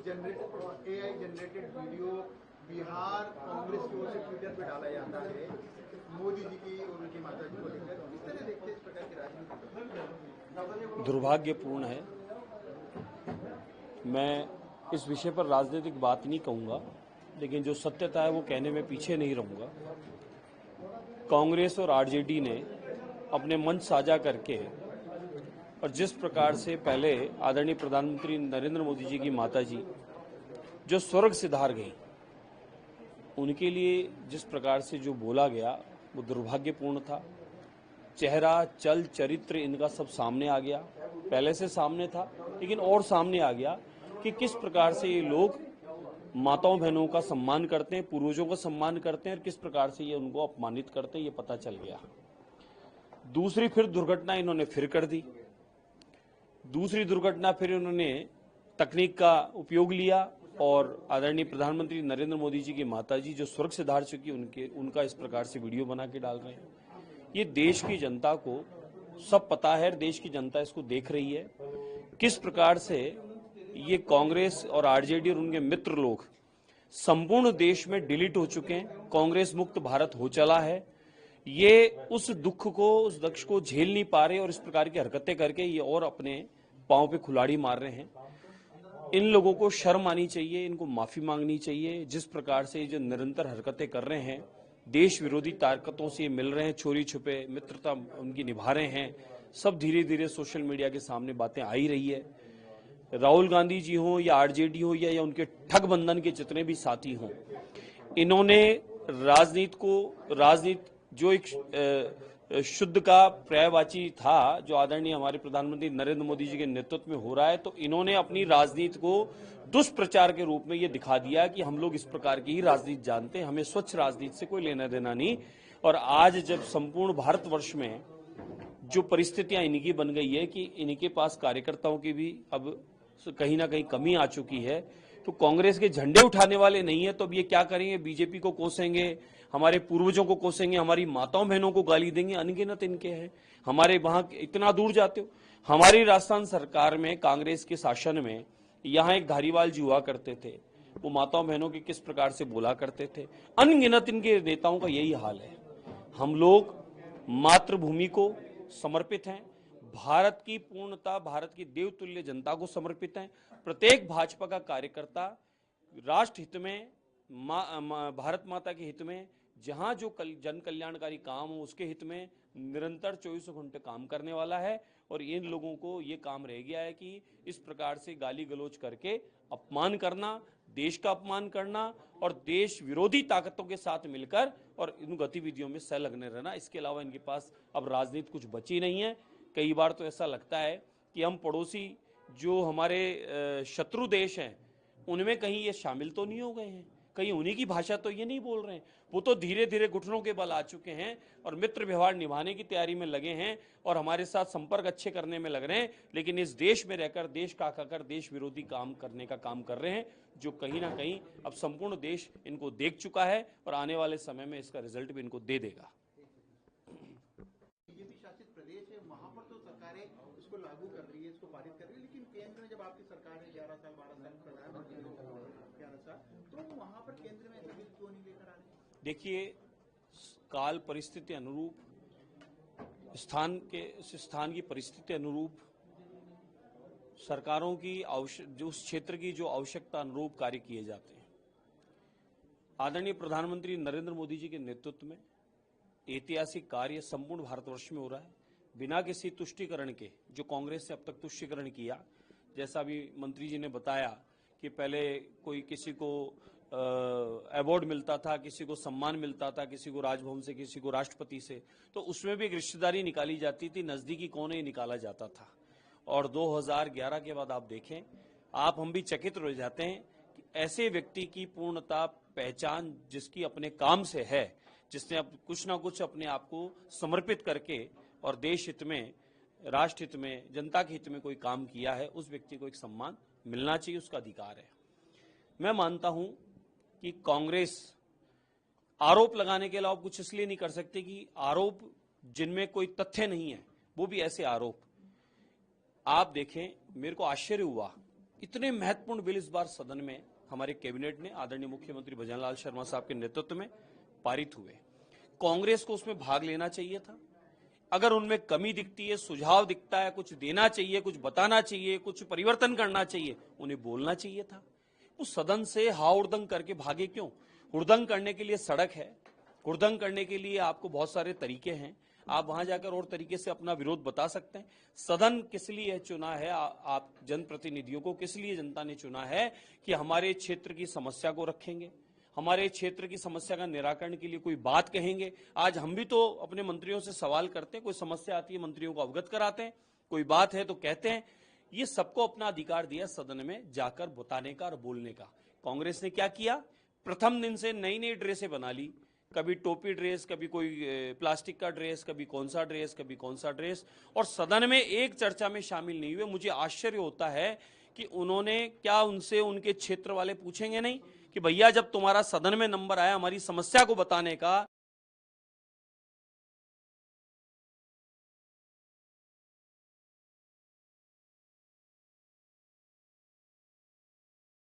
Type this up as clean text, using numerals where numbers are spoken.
AI generated video Bihar Congress की ओर से Twitter पे डाला जाता है मोदी जी की और उनकी माता जी को लेकर, किस तरह देखते हैं इस प्रकार की राजनीति? दुर्भाग्यपूर्ण है। मैं इस विषय पर राजनीतिक बात नहीं कहूंगा, लेकिन जो सत्यता है वो कहने में पीछे नहीं रहूंगा। कांग्रेस और आरजेडी ने अपने मंच साझा करके और जिस प्रकार से पहले आदरणीय प्रधानमंत्री नरेंद्र मोदी जी की माताजी जो स्वर्ग सिधार गई, उनके लिए जिस प्रकार से जो बोला गया वो दुर्भाग्यपूर्ण था। चेहरा, चल, चरित्र इनका सब सामने आ गया, पहले से सामने था, लेकिन और सामने आ गया कि किस प्रकार से ये लोग माताओं बहनों का सम्मान करते हैं, पूर्वजों का सम्मान करते हैं और किस प्रकार से ये उनको अपमानित करते हैं, ये पता चल गया। दूसरी फिर दुर्घटना इन्होंने फिर कर दी। दूसरी दुर्घटना फिर इन्होंने तकनीक का उपयोग लिया और आदरणीय प्रधानमंत्री नरेंद्र मोदी जी की माताजी जो स्वर्ग सिधार चुकी उनका इस प्रकार से वीडियो बना के डाल रहे हैं। ये देश की जनता को सब पता है, देश की जनता इसको देख रही है किस प्रकार से ये कांग्रेस और आरजेडी और उनके मित्र लोग संपूर्ण देश में डिलीट हो चुके हैं। कांग्रेस मुक्त भारत हो चला है। ये उस दुख को, उस दक्ष को झेल नहीं पा रहे और इस प्रकार की हरकतें करके ये और अपने पांव पे कुल्हाड़ी मार रहे हैं। इन लोगों को शर्म आनी चाहिए, इनको माफी मांगनी चाहिए। जिस प्रकार से जो निरंतर हरकतें कर रहे हैं, देश विरोधी ताकतों से ये मिल रहे हैं, चोरी छुपे मित्रता उनकी निभा रहे हैं, सब धीरे धीरे सोशल मीडिया के सामने बातें आ ही रही है। राहुल गांधी जी हो या आरजेडी हो या उनके ठग बंधन के जितने भी साथी हों, इन्होंने राजनीति जो एक शुद्ध का पर्यायवाची था, जो आदरणीय हमारे प्रधानमंत्री नरेंद्र मोदी जी के नेतृत्व में हो रहा है, तो इन्होंने अपनी राजनीति को दुष्प्रचार के रूप में ये दिखा दिया कि हम लोग इस प्रकार की ही राजनीति जानते हैं, हमें स्वच्छ राजनीति से कोई लेना देना नहीं। और आज जब संपूर्ण भारतवर्ष में जो परिस्थितियां इनकी बन गई है कि इनके पास कार्यकर्ताओं की भी अब कहीं ना कहीं कमी आ चुकी है, तो कांग्रेस के झंडे उठाने वाले नहीं है, तो अब ये क्या करेंगे? बीजेपी को कोसेंगे, हमारे पूर्वजों को कोसेंगे, हमारी माताओं बहनों को गाली देंगे। अनगिनत इनके हैं। हमारे वहां इतना दूर जाते हो, हमारी राजस्थान सरकार में कांग्रेस के शासन में यहाँ एक धारीवाल जी हुआ करते थे, वो माताओं बहनों के किस प्रकार से बोला करते थे। अनगिनत इनके नेताओं का यही हाल है। हम लोग मातृभूमि को समर्पित हैं, भारत की पूर्णता, भारत की देवतुल्य जनता को समर्पित हैं। प्रत्येक भाजपा का कार्यकर्ता राष्ट्र हित में, भारत माता के हित में, जहां जो जन कल्याणकारी काम हो उसके हित में निरंतर 24 घंटे काम करने वाला है। और इन लोगों को ये काम रह गया है कि इस प्रकार से गाली गलौज करके अपमान करना, देश का अपमान करना और देश विरोधी ताकतों के साथ मिलकर और इन गतिविधियों में संलग्न रहना। इसके अलावा इनके पास अब राजनीति कुछ बची नहीं है। कई बार तो ऐसा लगता है कि हम पड़ोसी जो हमारे शत्रु देश हैं उनमें कहीं ये शामिल तो नहीं हो गए हैं, कहीं उन्हीं की भाषा तो ये नहीं बोल रहे हैं। वो तो धीरे धीरे घुटनों के बल आ चुके हैं और मित्र व्यवहार निभाने की तैयारी में लगे हैं और हमारे साथ संपर्क अच्छे करने में लग रहे हैं, लेकिन इस देश में रहकर देश का खाकर देश विरोधी काम करने का काम कर रहे हैं, जो कहीं ना कहीं अब संपूर्ण देश इनको देख चुका है और आने वाले समय में इसका रिजल्ट भी इनको दे देगा। बीजेपी शासित प्रदेश है, वहां पर तो सरकारें इसको लागू कर रही है, इसको पारित कर रही है, लेकिन केंद्र में जब आपकी सरकार है 11 साल 12 साल प्रधानमंत्री 11 साल, तो वहां पर केंद्र में बिल क्यों नहीं लेकर आ रहे? देखिए, काल परिस्थिति अनुरूप, स्थान की परिस्थिति अनुरूप सरकारों की जो उस क्षेत्र की जो आवश्यकता अनुरूप कार्य किए जाते हैं। आदरणीय प्रधानमंत्री नरेंद्र मोदी जी के नेतृत्व में ऐतिहासिक कार्य संपूर्ण भारतवर्ष में हो रहा है, बिना किसी तुष्टीकरण के। जो कांग्रेस ने अब तक तुष्टीकरण किया, जैसा भी मंत्री जी ने बताया कि पहले कोई किसी को अवार्ड मिलता था, किसी को सम्मान मिलता था, किसी को राजभवन से, किसी को राष्ट्रपति से, तो उसमें भी एक रिश्तेदारी निकाली जाती थी, नजदीकी कौन है निकाला जाता था। और 2011 के बाद आप देखें, हम भी चकित रह जाते हैं कि ऐसे व्यक्ति की पूर्णता पहचान जिसकी अपने काम से है, जिसने अब कुछ ना कुछ अपने आप को समर्पित करके और देश हित में, राष्ट्र हित में, जनता के हित में कोई काम किया है, उस व्यक्ति को एक सम्मान मिलना चाहिए, उसका अधिकार है। मैं मानता हूं कि कांग्रेस आरोप लगाने के अलावा कुछ इसलिए नहीं कर सकती कि आरोप जिनमें कोई तथ्य नहीं है, वो भी ऐसे आरोप। आप देखें, मेरे को आश्चर्य हुआ इतने महत्वपूर्ण बिल इस बार सदन में हमारे कैबिनेट ने आदरणीय मुख्यमंत्री भजनलाल शर्मा साहब के नेतृत्व में पारित हुए। कांग्रेस को उसमें भाग लेना चाहिए था। अगर उनमें कमी दिखती है, सुझाव दिखता है, कुछ देना चाहिए, कुछ बताना चाहिए, कुछ परिवर्तन करना चाहिए, उन्हें बोलना चाहिए था। वो सदन से हाउड़दंग करके भागे क्यों? हुड़दंग करने के लिए सड़क है, हुड़दंग करने के लिए आपको बहुत सारे तरीके हैं। आप वहां जाकर और तरीके से अपना विरोध बता सकते हैं। सदन किस लिए चुना है? आप जनप्रतिनिधियों को किस लिए जनता ने चुना है? कि हमारे क्षेत्र की समस्या को रखेंगे, हमारे क्षेत्र की समस्या का निराकरण के लिए कोई बात कहेंगे। आज हम भी तो अपने मंत्रियों से सवाल करते हैं, कोई समस्या आती है मंत्रियों को अवगत कराते हैं, कोई बात है तो कहते हैं। ये सबको अपना अधिकार दिया सदन में जाकर बताने का और बोलने का। कांग्रेस ने क्या किया? प्रथम दिन से नई नई ड्रेसें बना ली, कभी टोपी ड्रेस, कभी कोई प्लास्टिक का ड्रेस, कभी कौन सा ड्रेस, कभी कौन सा ड्रेस, और सदन में एक चर्चा में शामिल नहीं हुए। मुझे आश्चर्य होता है कि उन्होंने क्या उनसे उनके क्षेत्र वाले पूछेंगे नहीं कि भैया जब तुम्हारा सदन में नंबर आया हमारी समस्या को बताने का,